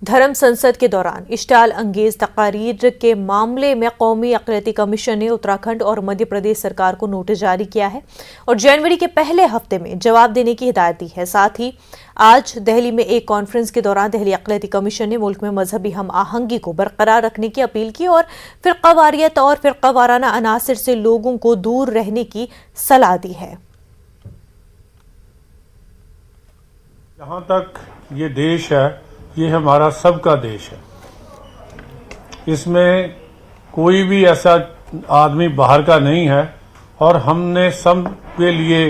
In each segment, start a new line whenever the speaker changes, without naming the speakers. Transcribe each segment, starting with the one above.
धर्म संसद के दौरान इश्ताल अंगेज तकारीर के मामले में कौमी अक़लियती कमीशन ने उत्तराखंड और मध्य प्रदेश सरकार को नोटिस जारी किया है और जनवरी के पहले हफ्ते में जवाब देने की हिदायत दी है। साथ ही आज दिल्ली में एक कॉन्फ्रेंस के दौरान दिल्ली अक़लियती कमीशन ने मुल्क में मजहबी हम आहंगी को बरकरार रखने की अपील की और फ़िरक़ावारियत और फ़िरक़ावाराना अनासर से लोगों को दूर रहने की सलाह दी है।
जहाँ तक ये देश है, ये हमारा सबका देश है। इसमें कोई भी ऐसा आदमी बाहर का नहीं है और हमने सब के लिए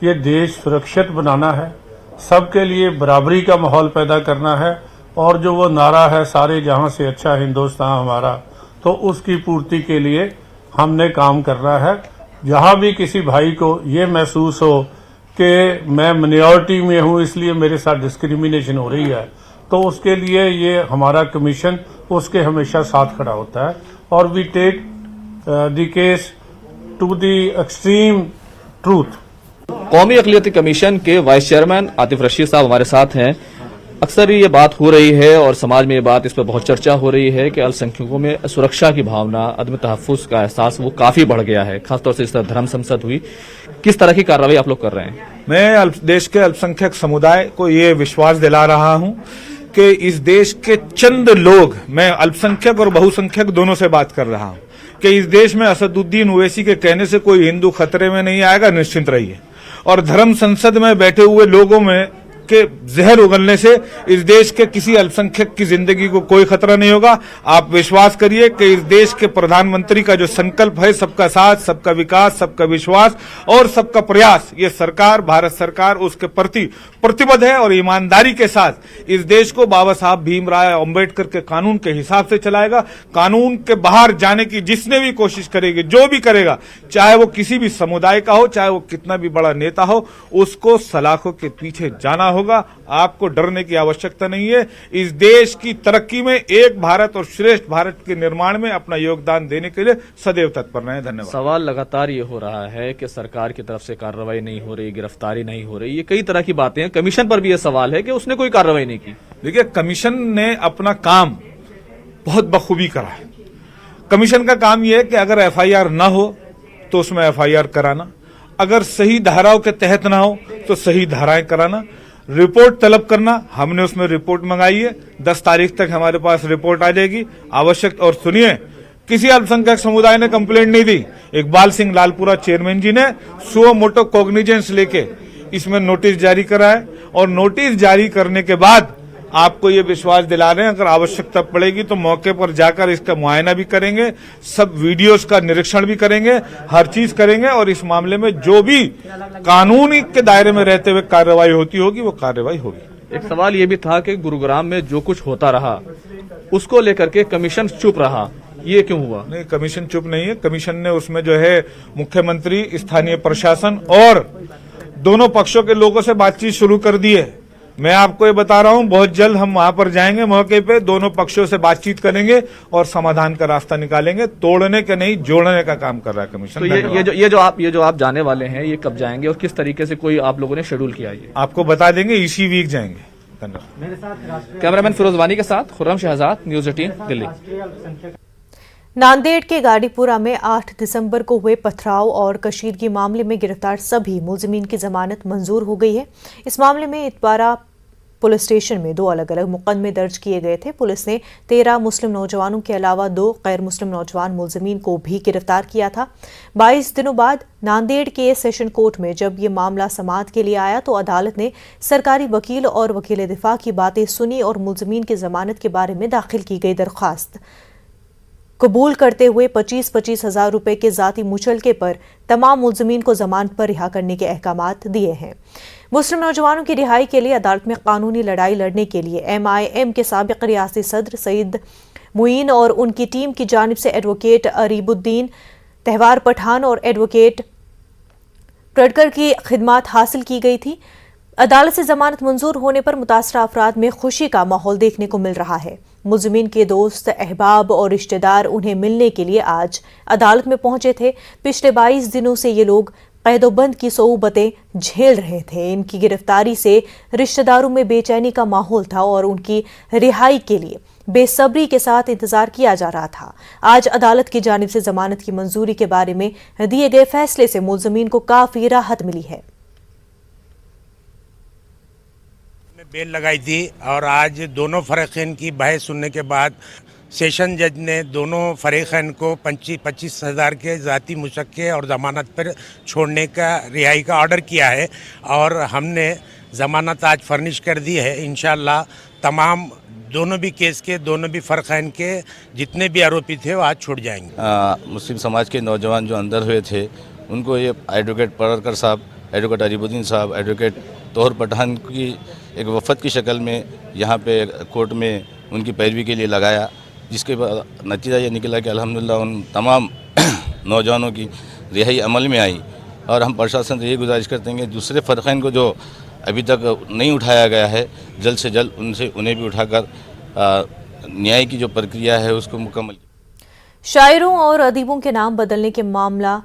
ये देश सुरक्षित बनाना है, सबके लिए बराबरी का माहौल पैदा करना है और जो वो नारा है सारे जहां से अच्छा हिंदुस्तान हमारा, तो उसकी पूर्ति के लिए हमने काम करना है। जहां भी किसी भाई को ये महसूस हो कि मैं माइनॉरिटी में हूं इसलिए मेरे साथ डिस्क्रिमिनेशन हो रही है, तो उसके लिए ये हमारा कमीशन उसके हमेशा साथ खड़ा होता है और we take the case to the extreme truth.
कौमी अक़लियती कमीशन के वाइस चेयरमैन आतिफ रशीद साहब हमारे साथ हैं। अक्सर ये बात हो रही है और समाज में ये बात, इस पर बहुत चर्चा हो रही है कि अल्पसंख्यकों में सुरक्षा की भावना, अदम तहफ़्फ़ुज़ का एहसास वो काफी बढ़ गया है। खासतौर से इस तरह धर्म संसद हुई, किस तरह की कार्रवाई आप लोग कर रहे हैं?
मैं देश के अल्पसंख्यक समुदाय को ये विश्वास दिला रहा हूं कि इस देश के चंद लोग, मैं अल्पसंख्यक और बहुसंख्यक दोनों से बात कर रहा हूं, कि इस देश में असदुद्दीन ओवैसी के कहने से कोई हिंदू खतरे में नहीं आएगा, निश्चिंत रहिए। और धर्म संसद में बैठे हुए लोगों में के जहर उगलने से इस देश के किसी अल्पसंख्यक की जिंदगी को कोई खतरा नहीं होगा। आप विश्वास करिए कि इस देश के प्रधानमंत्री का जो संकल्प है, सबका साथ, सबका विकास, सबका विश्वास और सबका प्रयास, ये सरकार, भारत सरकार उसके प्रति प्रतिबद्ध है और ईमानदारी के साथ इस देश को बाबा साहब भीमराव अम्बेडकर के कानून के हिसाब से चलाएगा। कानून के बाहर जाने की जिसने भी कोशिश करेगी, जो भी करेगा, चाहे वो किसी भी समुदाय का हो, चाहे वो कितना भी बड़ा नेता हो, उसको सलाखों के पीछे जाना होगा। आपको डरने की आवश्यकता नहीं है। इस देश की तरक्की में, एक भारत और श्रेष्ठ भारत के निर्माण में अपना योगदान देने के लिए सदैव तत्पर रहें। धन्यवाद।
सवाल लगातार ये हो रहा है कि सरकार की तरफ से कार्रवाई नहीं हो रही, गिरफ्तारी नहीं हो रही, ये कई तरह की बातें हैं। कमीशन पर भी ये सवाल है कि उसने कोई कार्रवाई नहीं की।
देखिए, कमीशन ने अपना काम बहुत बखूबी करा है। कमीशन का काम यह है कि अगर एफआईआर ना हो तो उसमें एफआईआर कराना, अगर सही धाराओं के तहत ना हो तो सही धाराएं कराना, रिपोर्ट तलब करना। हमने उसमें रिपोर्ट मंगाई है, 10 तारीख तक हमारे पास रिपोर्ट आ जाएगी। आवश्यक, और सुनिए, किसी अल्पसंख्यक समुदाय ने कंप्लेंट नहीं दी। इकबाल सिंह लालपुरा चेयरमैन जी ने सुओ मोटो कॉग्निजेंस लेके इसमें नोटिस जारी करा है और नोटिस जारी करने के बाद आपको ये विश्वास दिला रहे हैं, अगर आवश्यकता पड़ेगी तो मौके पर जाकर इसका मुआयना भी करेंगे, सब वीडियोस का निरीक्षण भी करेंगे, हर चीज करेंगे और इस मामले में जो भी कानूनी के दायरे में रहते हुए कार्रवाई होती होगी वो कार्रवाई होगी।
एक सवाल ये भी था कि गुरुग्राम में जो कुछ होता रहा उसको लेकर के कमीशन चुप रहा, ये क्यों हुआ?
नहीं, कमीशन चुप नहीं है। कमीशन ने उसमें जो है मुख्यमंत्री, स्थानीय प्रशासन और दोनों पक्षों के लोगों से बातचीत शुरू कर दी है। मैं आपको ये बता रहा हूं, बहुत जल्द हम वहां पर जाएंगे, मौके पे दोनों पक्षों से बातचीत करेंगे और समाधान का रास्ता निकालेंगे। तोड़ने के नहीं, जोड़ने का काम कर रहा है कमीशन।
तो ये जो आप जाने वाले हैं, ये कब जाएंगे और किस तरीके से कोई आप लोगों ने शेड्यूल किया है?
आपको बता देंगे, इसी वीक जाएंगे। धन्यवाद।
कैमरामैन फिरोज वानी के साथ खुर्रम शहजाद, न्यूज़ 18 दिल्ली।
नांदेड़ के गाड़ीपुरा में 8 दिसंबर को हुए पथराव और कशीदगी मामले में गिरफ्तार सभी मुलजिमीन की जमानत मंजूर हो गई है। इस मामले में इतवारा पुलिस स्टेशन में 2 अलग अलग मुकदमे दर्ज किए गए थे। पुलिस ने 13 मुस्लिम नौजवानों के अलावा 2 गैर मुस्लिम नौजवान मुलजिमीन को भी गिरफ्तार किया था। 22 दिनों बाद नांदेड़ के सेशन कोर्ट में जब ये मामला समाअत के लिए आया तो अदालत ने सरकारी वकील और वकील दिफा की बातें सुनी और मुलजिमीन की जमानत के बारे में दाखिल की गई दरख्वास्त कबूल करते हुए 25-25 हजार रुपए के जाती मुचलके पर तमाम मुलजिमीन को जमानत पर रिहा करने के अहकामात दिए हैं। मुस्लिम नौजवानों की रिहाई के लिए अदालत में कानूनी लड़ाई लड़ने के लिए MIM के साबिक रियासती सदर सईद मुईन और उनकी टीम की जानिब से एडवोकेट अरीबुद्दीन तहवार पठान और एडवोकेट प्रडकर की खिदमात हासिल की गई थी। अदालत से जमानत मंजूर होने पर मुतासरा अफराद में खुशी का माहौल देखने को मिल रहा है। मुलजिमीन के दोस्त, अहबाब और रिश्तेदार उन्हें मिलने के लिए आज अदालत में पहुंचे थे। पिछले 22 दिनों से ये लोग कैदोबंद की सोबतें झेल रहे थे। इनकी गिरफ्तारी से रिश्तेदारों में बेचैनी का माहौल था और उनकी रिहाई के लिए बेसब्री के साथ इंतजार किया जा रहा था। आज अदालत की जानिब से जमानत की मंजूरी के बारे में दिए गए फैसले से मुलजमीन को काफी राहत मिली है।
बेल लगाई थी और आज दोनों फरीकैन की बहस सुनने के बाद सेशन जज ने दोनों फरीकैन को 25,000 के ज़ाती मुशक्के और ज़मानत पर छोड़ने का रिहाई का ऑर्डर किया है और हमने ज़मानत आज फर्निश कर दी है। इंशाअल्लाह तमाम दोनों भी केस के दोनों भी फरीकैन के जितने भी आरोपी थे वो आज छूट जाएंगे।
मुस्लिम समाज के नौजवान जो अंदर हुए थे उनको ये एडवोकेट पररकर साहब, एडवोकेट अरीबुद्दीन साहब, एडवोकेट तोहर पठान की एक वफद की शक्ल में यहाँ पे कोर्ट में उनकी पैरवी के लिए लगाया, जिसके बाद नतीजा ये निकला कि अल्हम्दुलिल्लाह उन तमाम नौजवानों की रिहाई अमल में आई। और हम प्रशासन से ये गुजारिश करते हैं कि दूसरे फरीकैन को जो अभी तक नहीं उठाया गया है, जल्द से जल्द उन्हें भी उठाकर न्याय की जो प्रक्रिया है उसको मुकम्मल।
शायरों और अदीबों के नाम बदलने के मामला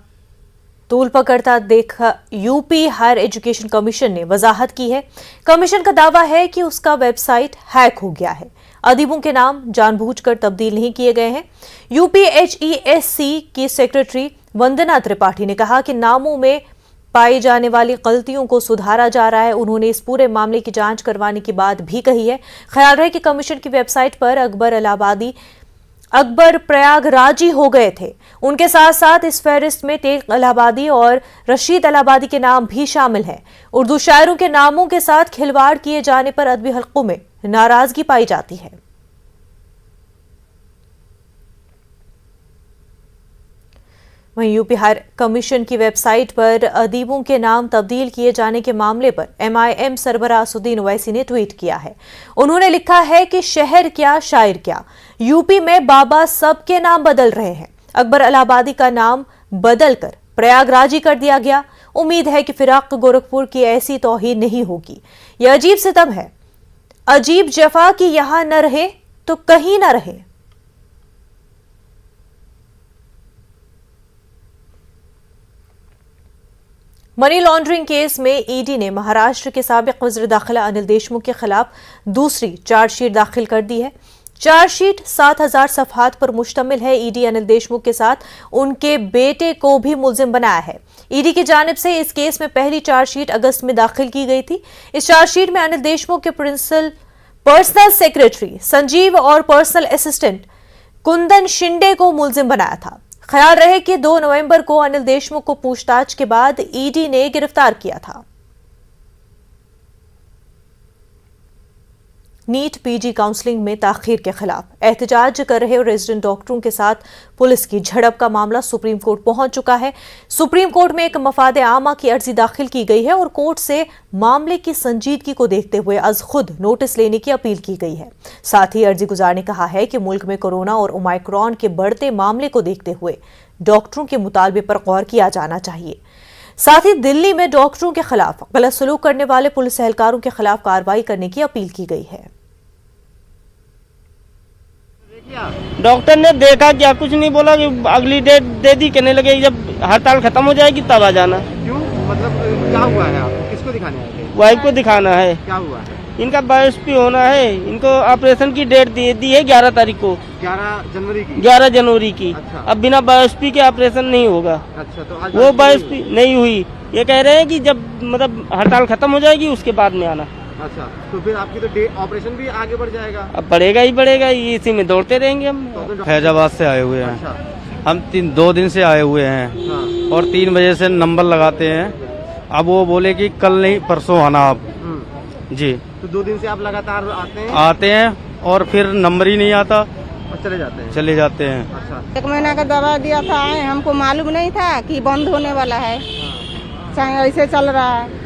तूल पकड़ता देखा यूपी हायर एजुकेशन कमीशन ने वजाहत की है। कमीशन का दावा है कि उसका वेबसाइट हैक हो गया है। अदीबों के नाम जानबूझकर तब्दील नहीं किए गए हैं। यूपीएचईएससी की सेक्रेटरी वंदना त्रिपाठी ने कहा कि नामों में पाई जाने वाली गलतियों को सुधारा जा रहा है। उन्होंने इस पूरे मामले की जांच करवाने की बात भी कही है। ख्याल रहे कि कमीशन की वेबसाइट पर अकबर प्रयागराजी हो गए थे। उनके साथ साथ इस फहरिस्त में तेग इलाहाबादी और रशीद इलाहाबादी के नाम भी शामिल हैं। उर्दू शायरों के नामों के साथ खिलवाड़ किए जाने पर अदबी हलकों में नाराजगी पाई जाती है। वहीं यूपी हायर कमीशन की वेबसाइट पर अदीबों के नाम तब्दील किए जाने के मामले पर MIM सरबराह असुद्दीन ओवैसी ने ट्वीट किया है। उन्होंने लिखा है कि शहर क्या शायर क्या, यूपी में बाबा सबके नाम बदल रहे हैं। अकबर इलाहाबादी का नाम बदलकर प्रयागराजी कर दिया गया। उम्मीद है कि फिराक गोरखपुर की ऐसी तौहीन नहीं होगी। यह अजीब सितम है, अजीब जफा कि यहां न रहे तो कहीं न रहे। मनी लॉन्ड्रिंग केस में ईडी ने महाराष्ट्र के साबिक वज़ीर दाखिला अनिल देशमुख के खिलाफ दूसरी चार्जशीट दाखिल कर दी है। चार्जशीट 7,000 सफ़हात पर मुश्तमिल है। ईडी अनिल देशमुख के साथ उनके बेटे को भी मुल्जिम बनाया है। ईडी की जानिब से इस केस में पहली चार्जशीट अगस्त में दाखिल की गई थी। इस चार्जशीट में अनिल देशमुख के पर्सनल सेक्रेटरी संजीव और पर्सनल असिस्टेंट कुंदन शिंदे को मुल्जिम बनाया था। ख्याल रहे कि 2 नवंबर को अनिल देशमुख को पूछताछ के बाद ईडी ने गिरफ्तार किया था। नीट पीजी काउंसलिंग में ताखीर के खिलाफ एहतजाज कर रहे रेजिडेंट डॉक्टरों के साथ पुलिस की झड़प का मामला सुप्रीम कोर्ट पहुंच चुका है। सुप्रीम कोर्ट में एक मफाद आमा की अर्जी दाखिल की गई है और कोर्ट से मामले की संजीदगी को देखते हुए अज खुद नोटिस लेने की अपील की गई है। साथ ही अर्जी गुजार ने कहा है कि मुल्क में कोरोना और ओमाइक्रॉन के बढ़ते मामले को देखते हुए डॉक्टरों के मुतालबे पर गौर किया जाना चाहिए। साथ ही दिल्ली में डॉक्टरों के खिलाफ गलत सलूक करने वाले पुलिस एहलकारों के खिलाफ कार्रवाई करने की अपील की गई है।
डॉक्टर ने देखा क्या, कुछ नहीं बोला कि अगली डेट दे दी, कहने लगे जब हड़ताल खत्म हो जाएगी तब आ जाना।
क्यों, मतलब क्या हुआ है? आपको किसको दिखाने आए थे?
वाइफ को दिखाना है।
क्या हुआ है?
इनका बायोप्सी होना है। इनको ऑपरेशन की डेट दी है 11 तारीख को, 11 जनवरी की।
अच्छा।
अब बिना बायोप्सी के ऑपरेशन नहीं होगा।
अच्छा, तो आज
वो बायोप्सी नहीं हुई। ये कह रहे हैं कि जब मतलब हड़ताल खत्म हो जाएगी उसके बाद में आना।
अच्छा, तो फिर आपकी तो ऑपरेशन भी आगे बढ़ जाएगा।
अब बढ़ेगा ही बढ़ेगा, इसी में दौड़ते रहेंगे हम।
फैजाबाद से आए हुए हैं।
अच्छा।
हम 2 दिन से आए हुए हैं।
हाँ।
और 3 बजे से नंबर लगाते हैं। अब वो बोले कि कल नहीं परसों आना आप। जी,
तो 2 दिन से आप लगातार
आते हैं और फिर नंबर ही नहीं आता
और चले जाते हैं। अच्छा,
1 महीना का दवा दिया था, हमको मालूम नहीं था कि बंद होने वाला है। चाहे ऐसे चल रहा है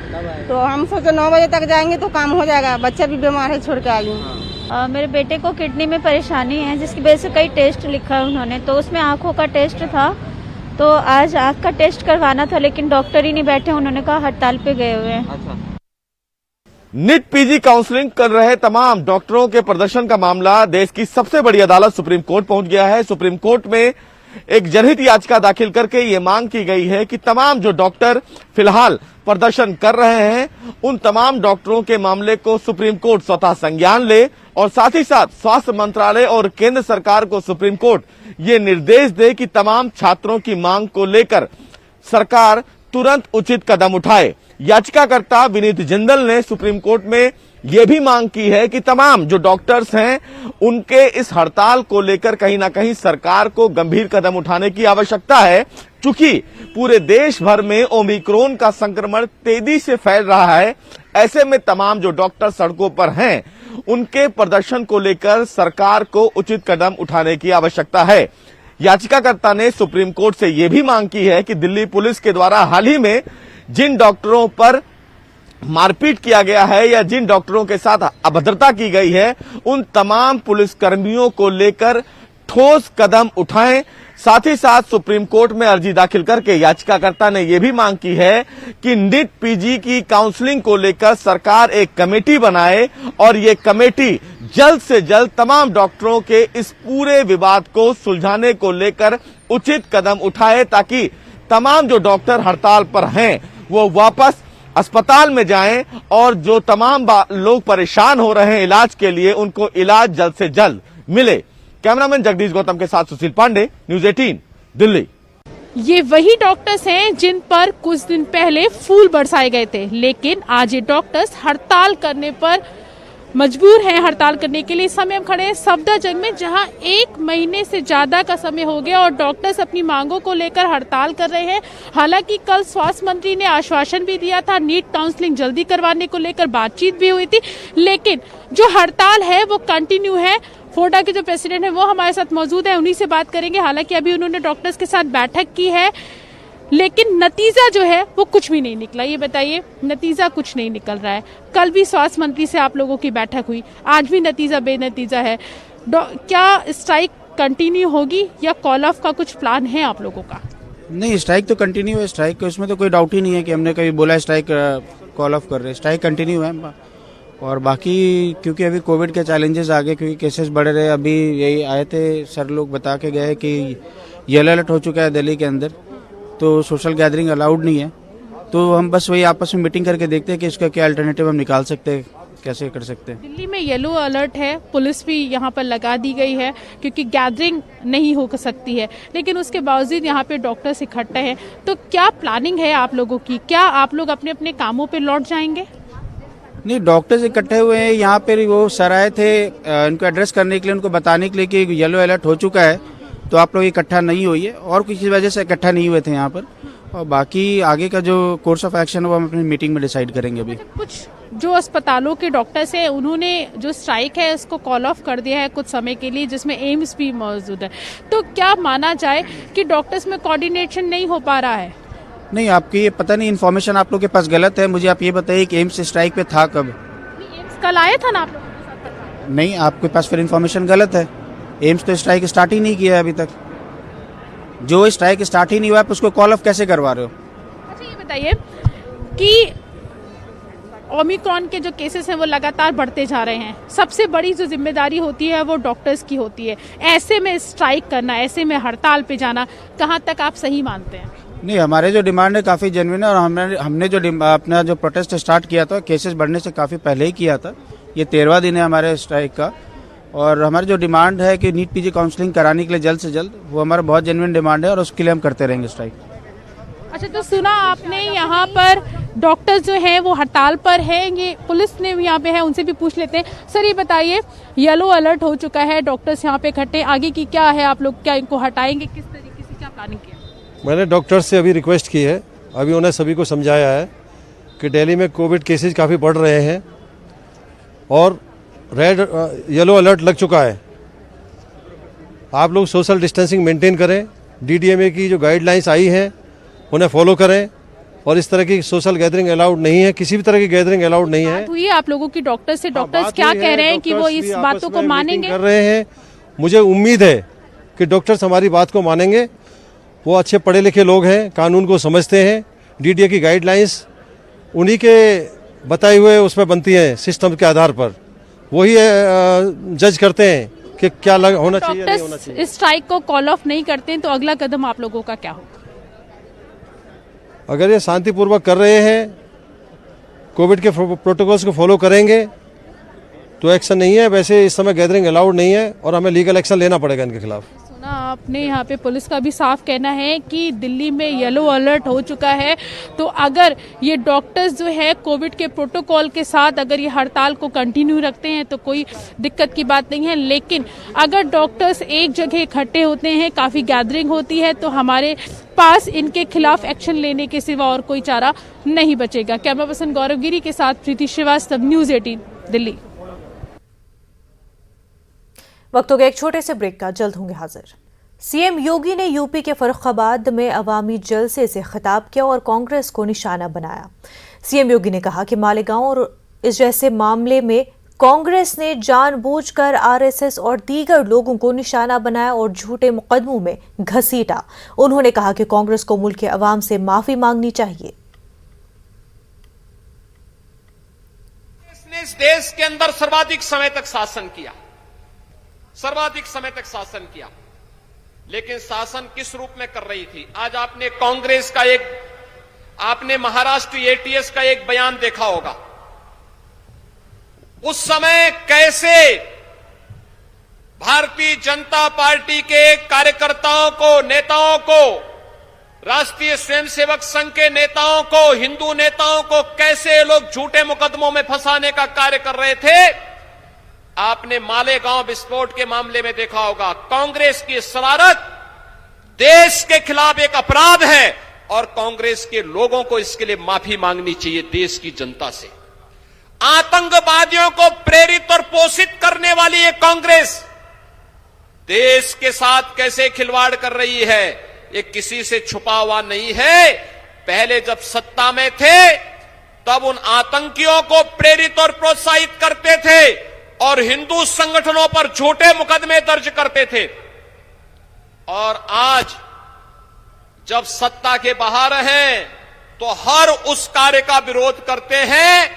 तो हम सोचे 9 बजे तक जाएंगे तो काम हो जाएगा। बच्चा भी बीमार है, छोड़ के आई हूँ।
मेरे बेटे को किडनी में परेशानी है, जिसकी वजह से कई टेस्ट लिखा है उन्होंने, तो उसमें आंखों का टेस्ट था। तो आज आंख का टेस्ट करवाना था, लेकिन डॉक्टर ही नहीं बैठे, उन्होंने कहा हड़ताल पे गए हुए हैं।
अच्छा।
नीट पीजी काउंसलिंग कर रहे तमाम डॉक्टरों के प्रदर्शन का मामला देश की सबसे बड़ी अदालत सुप्रीम कोर्ट पहुंच गया है। सुप्रीम कोर्ट में एक जनहित याचिका दाखिल करके ये मांग की गई है कि तमाम जो डॉक्टर फिलहाल प्रदर्शन कर रहे हैं उन तमाम डॉक्टरों के मामले को सुप्रीम कोर्ट स्वतः संज्ञान ले और साथ ही साथ स्वास्थ्य मंत्रालय और केंद्र सरकार को सुप्रीम कोर्ट ये निर्देश दे कि तमाम छात्रों की मांग को लेकर सरकार तुरंत उचित कदम उठाए। याचिकाकर्ता विनीत जिंदल ने सुप्रीम कोर्ट में यह भी मांग की है कि तमाम जो डॉक्टर्स हैं उनके इस हड़ताल को लेकर कहीं ना कहीं सरकार को गंभीर कदम उठाने की आवश्यकता है, क्योंकि पूरे देश भर में ओमिक्रॉन का संक्रमण तेजी से फैल रहा है। ऐसे में तमाम जो डॉक्टर सड़कों पर हैं उनके प्रदर्शन को लेकर सरकार को उचित कदम उठाने की आवश्यकता है। याचिकाकर्ता ने सुप्रीम कोर्ट से यह भी मांग की है कि दिल्ली पुलिस के द्वारा हाल ही में जिन डॉक्टरों पर मारपीट किया गया है या जिन डॉक्टरों के साथ अभद्रता की गई है उन तमाम पुलिसकर्मियों को लेकर ठोस कदम उठाएं। साथ ही साथ सुप्रीम कोर्ट में अर्जी दाखिल करके याचिकाकर्ता ने यह भी मांग की है कि नीट पीजी की काउंसलिंग को लेकर सरकार एक कमेटी बनाए और ये कमेटी जल्द से जल्द तमाम डॉक्टरों के इस पूरे विवाद को सुलझाने को लेकर उचित कदम उठाए, ताकि तमाम जो डॉक्टर हड़ताल पर हैं वो वापस अस्पताल में जाएं और जो तमाम लोग परेशान हो रहे हैं इलाज के लिए उनको इलाज जल्द से जल्द मिले। कैमरामैन जगदीश गौतम के साथ सुशील पांडे, न्यूज 18 दिल्ली।
ये वही डॉक्टर्स हैं जिन पर कुछ दिन पहले फूल बरसाए गए थे, लेकिन आज ये डॉक्टर्स हड़ताल करने पर मजबूर हैं। हड़ताल करने के लिए इस समय हम खड़े हैं सफदरजंग में, जहां 1 महीने से ज्यादा का समय हो गया और डॉक्टर्स अपनी मांगों को लेकर हड़ताल कर रहे हैं। हालांकि कल स्वास्थ्य मंत्री ने आश्वासन भी दिया था, नीट काउंसलिंग जल्दी करवाने को लेकर बातचीत भी हुई थी, लेकिन जो हड़ताल है वो कंटिन्यू है। फोडा के जो प्रेसिडेंट है वो हमारे साथ मौजूद है, उन्हीं से बात करेंगे। हालांकि अभी उन्होंने डॉक्टर्स के साथ बैठक की है, लेकिन नतीजा जो है वो कुछ भी नहीं निकला। ये बताइए, नतीजा कुछ नहीं निकल रहा है। कल भी स्वास्थ्य मंत्री से आप लोगों की बैठक हुई, आज भी नतीजा बेनतीजा है। क्या स्ट्राइक कंटिन्यू होगी या कॉल ऑफ का कुछ प्लान है आप लोगों का?
नहीं, स्ट्राइक तो कंटिन्यू है। स्ट्राइक उसमें तो कोई डाउट ही नहीं है कि हमने कभी बोला स्ट्राइक कॉल ऑफ कर रहे हैं। स्ट्राइक कंटिन्यू है। और बाकी क्योंकि अभी कोविड के चैलेंजेस आ गए, क्योंकि केसेस बढ़ रहे हैं। अभी यही आए थे सर लोग बता के गए कि येलो अलर्ट हो चुका है दिल्ली के अंदर, तो सोशल गैदरिंग अलाउड नहीं है। तो हम बस वही आपस में मीटिंग करके देखते हैं कि इसका क्या अल्टरनेटिव हम निकाल सकते हैं, कैसे कर सकते हैं।
दिल्ली में येलो अलर्ट है, पुलिस भी यहाँ पर लगा दी गई है क्योंकि गैदरिंग नहीं हो सकती है, लेकिन उसके बावजूद यहाँ पे डॉक्टर्स इकट्ठे हैं। तो क्या प्लानिंग है आप लोगों की? क्या आप लोग अपने अपने कामों पे लौट जाएंगे?
नहीं, डॉक्टर्स इकट्ठे हुए हैं यहाँ पे। वो सर आए थे इनको एड्रेस करने के लिए, उनको बताने के लिए कि येलो अलर्ट हो चुका है, तो आप लोग इकट्ठा नहीं होइए। और किसी वजह से इकट्ठा नहीं हुए थे यहाँ पर। और बाकी आगे का जो कोर्स ऑफ एक्शन है वो हम अपनी मीटिंग में डिसाइड करेंगे। अभी
कुछ जो अस्पतालों के डॉक्टर्स हैं उन्होंने जो स्ट्राइक है उसको कॉल ऑफ कर दिया है कुछ समय के लिए, जिसमें एम्स भी मौजूद है। तो क्या माना जाए कि डॉक्टर्स में कोऑर्डिनेशन नहीं हो पा रहा है?
नहीं, आपकी ये पता नहीं, इन्फॉर्मेशन आप लोग के पास गलत है। मुझे आप ये बताइए कि एम्स स्ट्राइक पे था कब?
एम्स कल आया था ना आप लोगों के साथ?
नहीं, आपके पास फिर इन्फॉर्मेशन गलत है। एम्स तो स्ट्राइक स्टार्ट ही नहीं किया है अभी तक। जो स्ट्राइक स्टार्ट ही नहीं हुआ है उसको कॉल ऑफ कैसे करवा रहे हो?
अच्छा, ये बताइए कि ओमिक्रॉन के जो केसेस हैं वो लगातार बढ़ते जा रहे हैं। सबसे बड़ी जो जिम्मेदारी होती है वो डॉक्टर्स की होती है। ऐसे में स्ट्राइक करना, ऐसे में हड़ताल पे जाना, कहाँ तक आप सही मानते हैं?
नहीं, हमारे जो डिमांड है काफ़ी जेन्युइन है। और हमने जो अपना जो प्रोटेस्ट स्टार्ट किया था केसेस बढ़ने से काफ़ी पहले ही किया था। ये 13वां दिन है हमारे स्ट्राइक का। और हमारी जो डिमांड है कि नीट पीजी काउंसलिंग कराने के लिए जल्द से जल्द, वो हमारा बहुत जेन्युइन डिमांड है और उसके लिए हम करते रहेंगे स्ट्राइक।
अच्छा, तो सुना आपने यहाँ पर डॉक्टर्स जो हैं वो हड़ताल पर हैं, ये पुलिस ने यहाँ पे है, उनसे भी पूछ लेते हैं। सर, ये बताइए, येलो अलर्ट हो चुका है, डॉक्टर्स यहाँ पे इकट्ठे, आगे की क्या है? आप लोग क्या इनको हटाएंगे? किस तरीके से क्या प्लानिंग किया?
मैंने डॉक्टर्स से अभी रिक्वेस्ट की है, अभी उन्हें सभी को समझाया है कि दिल्ली में कोविड केसेस काफ़ी बढ़ रहे हैं और येलो अलर्ट लग चुका है। आप लोग सोशल डिस्टेंसिंग मेंटेन करें, डीडीएमए की जो गाइडलाइंस आई हैं उन्हें फॉलो करें और इस तरह की सोशल गैदरिंग अलाउड नहीं है, किसी भी तरह की गैदरिंग अलाउड नहीं है।
हुई आप लोगों की डॉक्टर्स से, डॉक्टर्स क्या कह रहे हैं कि वो इस बातों को मानेंगे?
कर रहे हैं। मुझे उम्मीद है कि डॉक्टर्स हमारी बात को मानेंगे। वो अच्छे पढ़े लिखे लोग हैं, कानून को समझते हैं। डीडीए की गाइडलाइंस उन्हीं के बताए हुए उसमें बनती हैं, सिस्टम के आधार पर। वही जज करते हैं कि कि क्या होना चाहिए या नहीं होना चाहिए।
इस स्ट्राइक को कॉल ऑफ नहीं करते हैं तो अगला कदम आप लोगों का क्या होगा?
अगर ये शांतिपूर्वक कर रहे हैं, कोविड के प्रोटोकॉल्स को फॉलो करेंगे तो एक्शन नहीं है। वैसे इस समय गैदरिंग अलाउड नहीं है और हमें लीगल एक्शन लेना पड़ेगा इनके खिलाफ।
सुना आपने, यहाँ पे पुलिस का भी साफ कहना है कि दिल्ली में येलो अलर्ट हो चुका है, तो अगर ये डॉक्टर्स जो है कोविड के प्रोटोकॉल के साथ अगर ये हड़ताल को कंटिन्यू रखते हैं तो कोई दिक्कत की बात नहीं है, लेकिन अगर डॉक्टर्स एक जगह इकट्ठे होते हैं, काफी गैदरिंग होती है, तो हमारे पास इनके खिलाफ एक्शन लेने के सिवा और कोई चारा नहीं बचेगा। कैमरा पर्सन गौरव गिरी के साथ प्रीति श्रीवास्तव, न्यूज़ 18 दिल्ली।
वक्त हो गया एक छोटे से ब्रेक का, जल्द होंगे हाजिर। सीएम योगी ने यूपी के फर्रुखाबाद में अवामी जलसे से खिताब किया और कांग्रेस को निशाना बनाया। सीएम योगी ने कहा कि मालेगांव और इस जैसे मामले में कांग्रेस ने जानबूझकर आरएसएस और दीगर लोगों को निशाना बनाया और झूठे मुकदमों में घसीटा। उन्होंने कहा कि कांग्रेस को मुल्क के अवाम से माफी मांगनी चाहिए।
इसने इस देश के अंदर सर्वाधिक समय तक शासन किया, लेकिन शासन किस रूप में कर रही थी? आज आपने कांग्रेस का आपने महाराष्ट्र एटीएस का एक बयान देखा होगा। उस समय कैसे भारतीय जनता पार्टी के कार्यकर्ताओं को, नेताओं को, राष्ट्रीय स्वयंसेवक संघ के नेताओं को, हिंदू नेताओं को कैसे लोग झूठे मुकदमों में फंसाने का कार्य कर रहे थे। आपने मालेगांव विस्फोट के मामले में देखा होगा। कांग्रेस की शरारत देश के खिलाफ एक अपराध है और कांग्रेस के लोगों को इसके लिए माफी मांगनी चाहिए देश की जनता से। आतंकवादियों को प्रेरित और पोषित करने वाली ये कांग्रेस देश के साथ कैसे खिलवाड़ कर रही है, ये किसी से छुपा हुआ नहीं है। पहले जब सत्ता में थे तब उन आतंकियों को प्रेरित और प्रोत्साहित करते थे और हिंदू संगठनों पर झूठे मुकदमे दर्ज करते थे, और आज जब सत्ता के बाहर हैं तो हर उस कार्य का विरोध करते हैं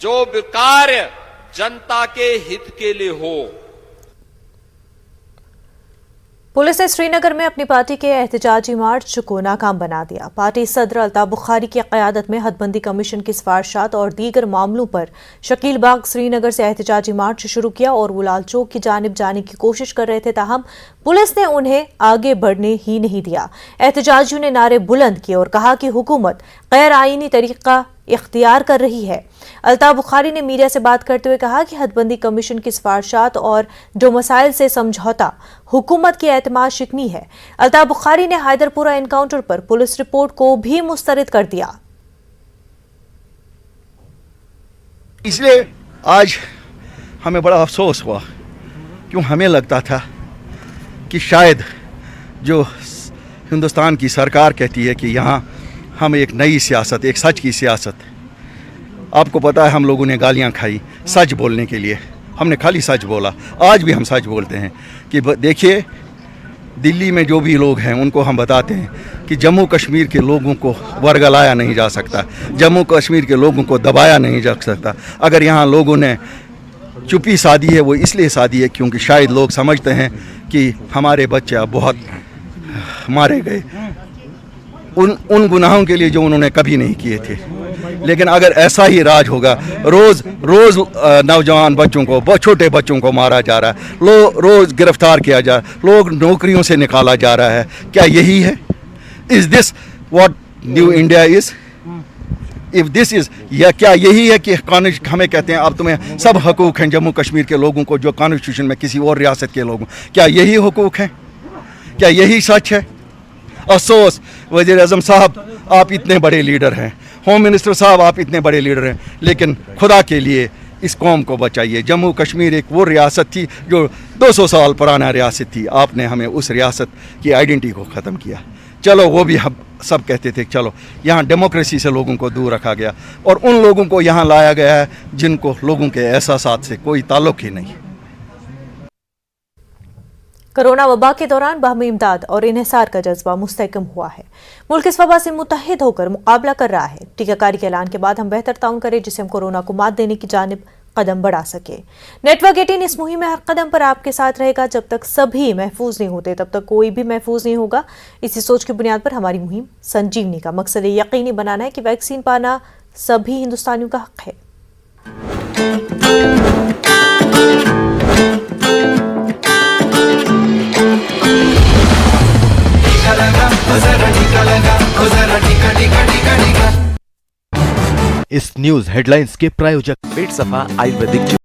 जो कार्य जनता के हित के लिए हो।
पुलिस ने श्रीनगर में अपनी पार्टी के एहतजाजी मार्च को नाकाम बना दिया। पार्टी सदर अल्ताफ बुखारी की क़यादत में हदबंदी कमीशन की सिफारिशात और दीगर मामलों पर शकील बाग श्रीनगर से एहतजाजी मार्च शुरू किया और वो लाल चौक की जानिब जाने की कोशिश कर रहे थे, ताहम पुलिस ने उन्हें आगे बढ़ने ही नहीं दिया। एहतजाजियों ने नारे बुलंद किए और कहा कि हुकूमत गैर आईनी तरीका इख्तियार कर रही है। अल्ताफ बुखारी ने मीडिया से बात करते हुए कहा कि हदबंदी कमीशन की सिफारिशात और जो मसाइल से समझौता हुकूमत की एतमाद शिकनी है। अल्ताफ बुखारी ने हैदरपुरा एनकाउंटर पर पुलिस रिपोर्ट को भी मुस्तरद कर दिया।
इसलिए आज हमें बड़ा अफसोस हुआ, क्यों हमें लगता था कि शायद जो हिंदुस्तान की सरकार कहती है कि यहाँ हम एक नई सियासत, एक सच की सियासत, आपको पता है हम लोगों ने गालियाँ खाई सच बोलने के लिए, हमने खाली सच बोला। आज भी हम सच बोलते हैं कि देखिए दिल्ली में जो भी लोग हैं उनको हम बताते हैं कि जम्मू कश्मीर के लोगों को वर्गलाया नहीं जा सकता, जम्मू कश्मीर के लोगों को दबाया नहीं जा सकता। अगर यहाँ लोगों ने चुप्पी साधी है वो इसलिए साधी है क्योंकि शायद लोग समझते हैं कि हमारे बच्चे अब बहुत मारे गए उन गुनाहों के लिए जो उन्होंने कभी नहीं किए थे। लेकिन अगर ऐसा ही राज होगा, रोज रोज नौजवान बच्चों को, छोटे बच्चों को मारा जा रहा है, रोज गिरफ्तार किया जा रहा है, लोग नौकरियों से निकाला जा रहा है, क्या यही है? Is this what new India is? If this is, या क्या यही है कि हमें कहते हैं अब तुम्हें सब हकूक हैं जम्मू कश्मीर के लोगों को जो कॉन्स्टिट्यूशन में किसी और रियासत के लोगों, क्या यही हकूक हैं? क्या यही सच है? अफसोस वज़ीर आज़म साहब आप इतने बड़े लीडर हैं, होम मिनिस्टर साहब आप इतने बड़े लीडर हैं, लेकिन खुदा के लिए इस कौम को बचाइए। जम्मू कश्मीर एक वो रियासत थी जो 200 साल पुराना रियासत थी, आपने हमें उस रियासत की आइडेंटिटी को ख़त्म किया। चलो वो भी हम सब कहते थे चलो यहाँ डेमोक्रेसी से लोगों को दूर रखा गया और उन लोगों को यहाँ लाया गया है जिनको लोगों के एहसासात से कोई ताल्लुक ही नहीं।
कोरोना वबा के दौरान बाहमी इमदाद और इन्हिसार का जज्बा मुस्तहकम हुआ है। मुल्क इस वबा से मुत्तहिद होकर मुकाबला कर रहा है। टीकाकारी के ऐलान के बाद हम बेहतर ताउन करें जिससे हम कोरोना को मात देने की जानिब कदम बढ़ा सके। नेटवर्क 18 इस मुहिम में हर कदम पर आपके साथ रहेगा। जब तक सभी महफूज नहीं होते तब तक कोई भी महफूज नहीं होगा। इसी सोच की बुनियाद पर हमारी मुहिम संजीवनी का मकसद यकीनी बनाना है कि वैक्सीन पाना सभी हिंदुस्तानियों का हक है।
इस न्यूज हेडलाइंस के प्रायोजक पेट सफा आयुर्वेदिक